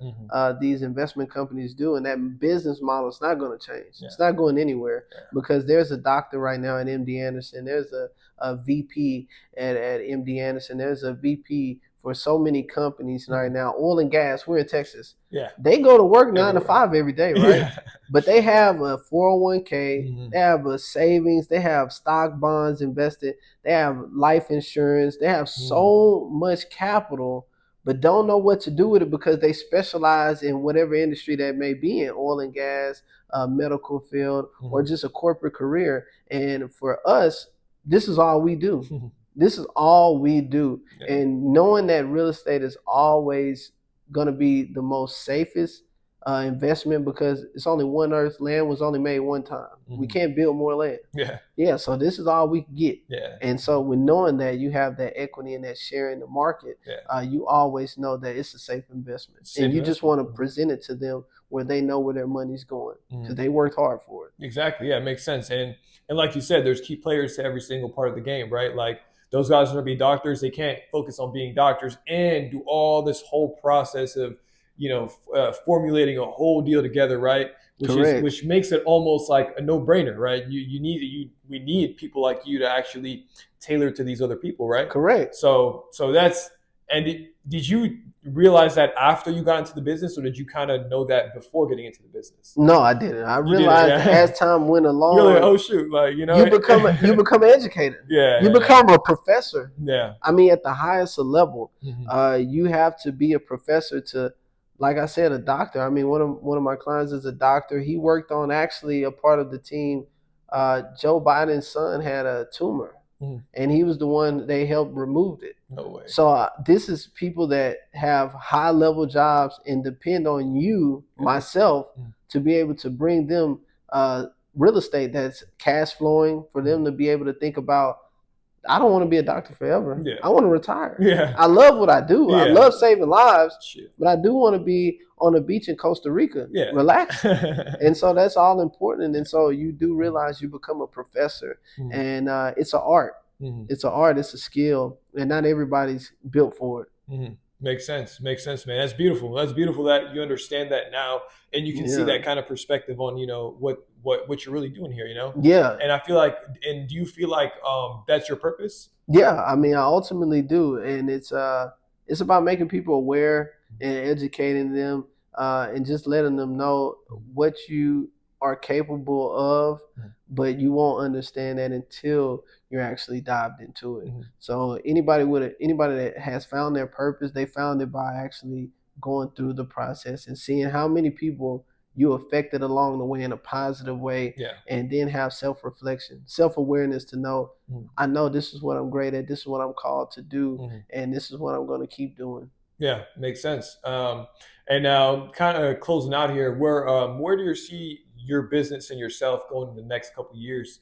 these investment companies do. And that business model is not going to change. It's not going anywhere because there's a doctor right now at MD Anderson. There's a VP at MD Anderson. There's a VP for so many companies right now. Oil and gas, we're in Texas. Yeah. They go to work 9 to 5 every day, right? Yeah. But they have a 401k, they have a savings, they have stock bonds invested, they have life insurance, they have so much capital, but don't know what to do with it because they specialize in whatever industry that may be in, oil and gas, medical field, or just a corporate career. And for us, this is all we do. This is all we do. Yeah. And knowing that real estate is always going to be the most safest investment because it's only one earth. Land was only made one time. We can't build more land. Yeah. So this is all we can get. Yeah. And so with knowing that you have that equity and that share in the market, you always know that it's a safe investment. And you just want to present it to them where they know where their money's going because they worked hard for it. Exactly. Yeah, it makes sense. And like you said, there's key players to every single part of the game, right? Like, those guys are going to be doctors. They can't focus on being doctors and do all this whole process of, you know, formulating a whole deal together, right? Which makes it almost like a no-brainer, right? We need people like you to actually tailor to these other people, right? Correct. So that's, and did you realize that after you got into the business, or did you kind of know that before getting into the business? No, I didn't. I realized as time went along. You're like, oh shoot, like, you know, you become an educator. You become a professor. Yeah. I mean, at the highest level, you have to be a professor to, like I said, a doctor. I mean, one of my clients is a doctor. He worked on actually a part of the team. Joe Biden's son had a tumor. And he was the one they helped remove it. No way. So this is people that have high level jobs and depend on you, myself, to be able to bring them real estate that's cash flowing for them to be able to think about, I don't want to be a doctor forever. Yeah. I want to retire. Yeah. I love what I do. Yeah. I love saving lives, but I do want to be on a beach in Costa Rica, relax. And so that's all important. And so you do realize you become a professor, and it's an art. It's an art. It's a skill, and not everybody's built for it. Makes sense, man. That's beautiful. That's beautiful that you understand that now, and you can see that kind of perspective on, you know, what you're really doing here, you know? Yeah. And I feel like, and do you feel like that's your purpose? Yeah, I mean, I ultimately do, and it's about making people aware and educating them, and just letting them know what you are capable of, but you won't understand that until you're actually dived into it. So anybody that has found their purpose, they found it by actually going through the process and seeing how many people you affected along the way in a positive way, and then have self-reflection, self-awareness to know, I know this is what I'm great at, this is what I'm called to do, and this is what I'm going to keep doing. Yeah, makes sense. And now, kind of closing out here, where do you see your business and yourself going in the next couple of years,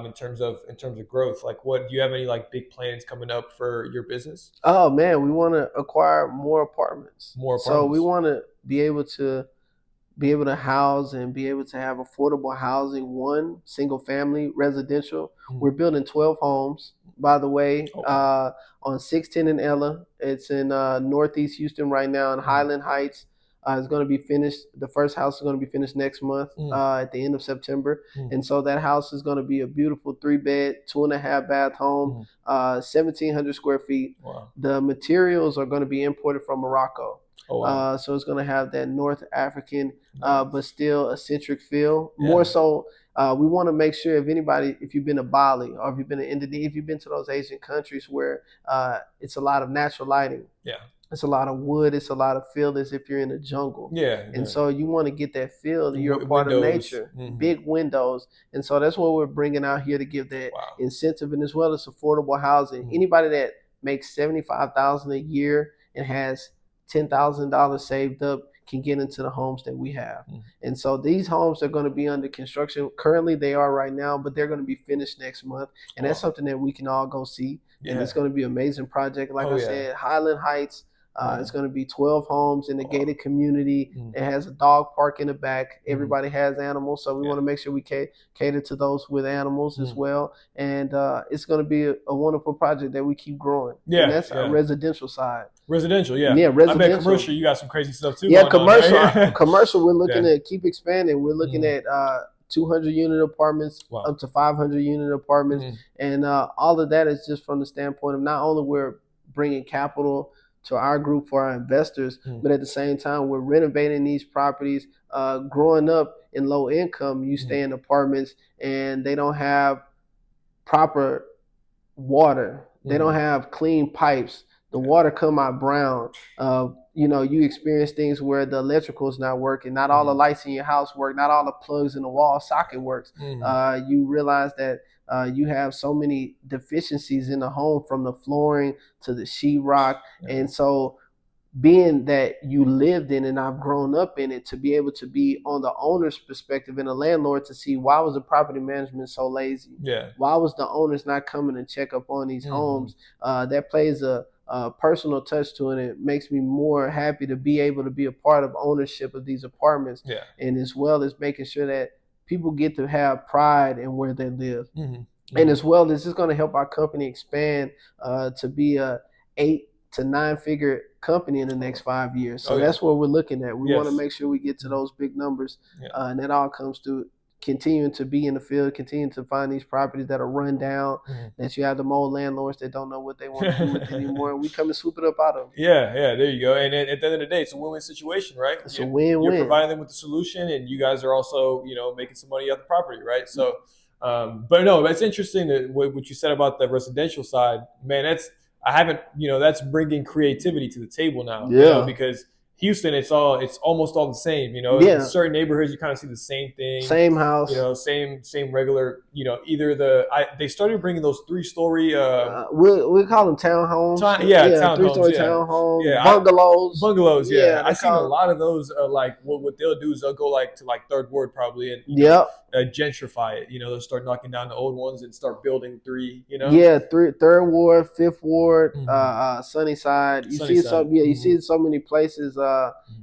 in terms of growth? Like, do you have any like big plans coming up for your business? Oh man, we want to acquire more apartments. So we want to be able to house and be able to have affordable housing, one single family residential. We're building 12 homes, by the way, on 610 and Ella. It's in Northeast Houston right now in Highland Heights. It's going to be finished. The first house is going to be finished next month at the end of September. And so that house is going to be a beautiful 3-bed, 2.5-bath home, 1,700 square feet. Wow. The materials are going to be imported from Morocco. Oh, wow. So it's going to have that North African, but still eccentric feel. More so, we want to make sure if you've been to Bali or if you've been to Indonesia, if you've been to those Asian countries where it's a lot of natural lighting. Yeah. It's a lot of wood. It's a lot of feel as if you're in a jungle. Yeah. And so you want to get that feel that you're a part of nature. Big windows. And so that's what we're bringing out here to give that incentive, and as well as affordable housing. Anybody that makes $75,000 a year and has $10,000 saved up can get into the homes that we have. And so these homes are going to be under construction. Currently they are right now, but they're going to be finished next month. And that's something that we can all go see. And it's going to be an amazing project. Like I said, Highland Heights. It's going to be 12 homes in a gated community. It has a dog park in the back. Everybody has animals, so we want to make sure we cater to those with animals as well. And it's going to be a wonderful project that we keep growing. Yeah, and that's our residential side. Residential, yeah. Yeah, residential. I bet commercial, you got some crazy stuff too. Yeah, commercial. Right? Commercial, we're looking to keep expanding. We're looking at 200-unit apartments up to 500-unit apartments. And all of that is just from the standpoint of not only we're bringing capital to our group for our investors, but at the same time, we're renovating these properties. Growing up in low income, you stay in apartments and they don't have proper water. They don't have clean pipes. The water come out brown. You experience things where the electrical is not working. Not all the lights in your house work. Not all the plugs in the wall socket works. You realize that you have so many deficiencies in the home, from the flooring to the sheetrock. And so being that you lived in and I've grown up in it, to be able to be on the owner's perspective and the landlord to see, why was the property management so lazy? Why was the owners not coming and check up on these homes? That plays a personal touch to it. It makes me more happy to be able to be a part of ownership of these apartments, and as well as making sure that people get to have pride in where they live. And as well, this is going to help our company expand to be a 8 to 9 figure company in the next 5 years. So that's what we're looking at. We want to make sure we get to those big numbers, and that all comes through continuing to be in the field, continuing to find these properties that are run down, that you have the old landlords that don't know what they want to do with anymore, and we come and swoop it up out of them. Yeah, there you go. And at the end of the day, it's a win-win situation, right? It's a win-win. You're providing them with the solution, and you guys are also, making some money off the property, right? So, but no, that's interesting that what you said about the residential side, man. That's bringing creativity to the table now, because Houston, it's almost all the same. In certain neighborhoods you kind of see the same thing, same house, same regular. Either they started bringing those 3-story. We call them townhomes. Townhomes, 3-story townhomes, bungalows. Yeah, I've seen a lot of those. What they'll do is they'll go to third ward probably, and gentrify it. They'll start knocking down the old ones and start building 3. Third ward, 5th ward, Sunnyside. You see it so many places.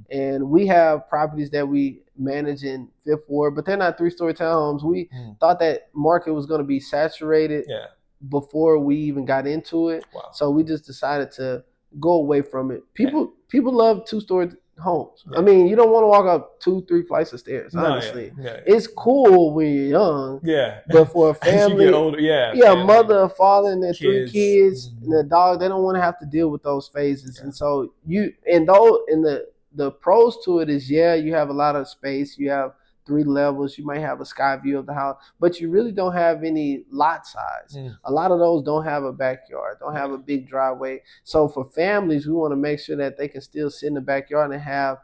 And we have properties that we manage in 5th ward, but they're not 3-story townhomes. We thought that market was going to be saturated before we even got into it. Wow. So we just decided to go away from it. People love 2-story homes. I mean, you don't want to walk up 2-3 flights of stairs, honestly. It's cool when you're young. But for a family, as you get older, mother, a father, and their 3 kids, and a dog, they don't want to have to deal with those phases. And so the pros to it is, you have a lot of space. You have 3 levels. You might have a sky view of the house, but you really don't have any lot size. A lot of those don't have a backyard, don't have a big driveway. So for families, we want to make sure that they can still sit in the backyard and have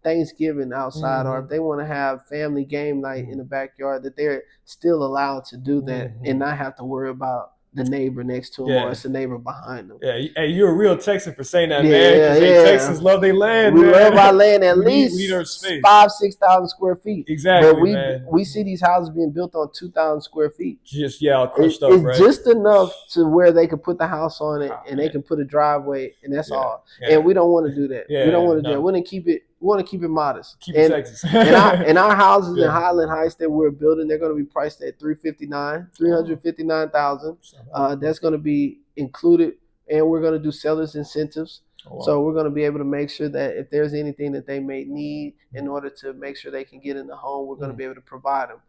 Thanksgiving outside, or if they want to have family game night in the backyard, that they're still allowed to do that and not have to worry about the neighbor next to them or it's the neighbor behind them. Hey, you're a real Texan for saying that, man. Because Texans love their land. We love our land at least we need our space. 5,000-6,000 square feet. Exactly, but we see these houses being built on 2,000 square feet. Just all crushed up, right? It's just enough to where they can put the house on it, and they can put a driveway, and that's all. And we don't want to do that. We don't want to do that. We want to keep it modest. Keep it Texas. and our houses in Highland Heights that we're building, they're going to be priced at $359,000. That's going to be included, and we're going to do sellers incentives. Oh, wow. So we're going to be able to make sure that if there's anything that they may need in order to make sure they can get in the home, we're going to be able to provide them.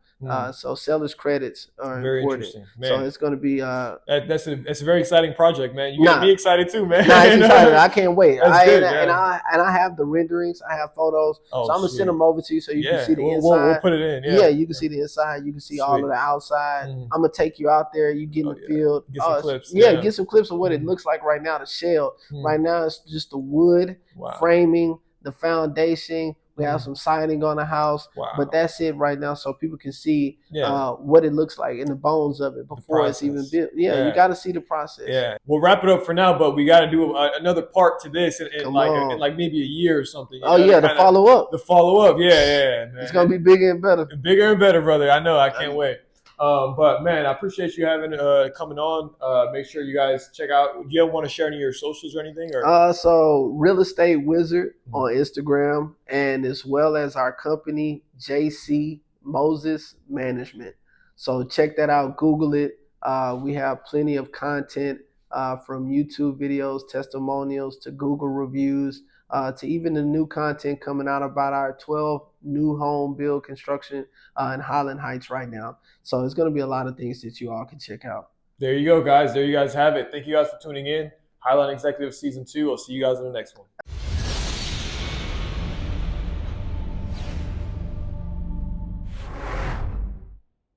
So sellers credits are very important. Interesting, man. So it's going to be that's a very exciting project, man. You got me excited too, man. Nah, it's exciting. I can't wait. Good, and I have the renderings. I have photos. Oh, so I'm gonna send them over to you so you can see the inside. We'll put it in. Yeah, you can see the inside. You can see all of the outside. I'm gonna take you out there. You get in the field. Get some clips. Get some clips of what it looks like right now. The shell. Right now it's just the wood framing, the foundation. We have some siding on the house, but that's it right now, so people can see what it looks like in the bones of it before it's even built. You got to see the process. Yeah, we'll wrap it up for now, but we got to do another part to this in like maybe a year or something. The follow up. The follow up, man. It's gonna be bigger and better. Bigger and better, brother. I know. I can't wait. But man, I appreciate you having coming on. Make sure you guys check out. Do you want to share any of your socials or anything? Or so Real Estate Wizard on Instagram, and as well as our company JC Moses Management. So check that out. Google it. We have plenty of content from YouTube videos, testimonials to Google reviews, to even the new content coming out about our 12 new home build construction in Highland Heights right now. So it's going to be a lot of things that you all can check out. There you go, guys. There you guys have it. Thank you guys for tuning in. Highline Executive Season 2. I'll see you guys in the next one.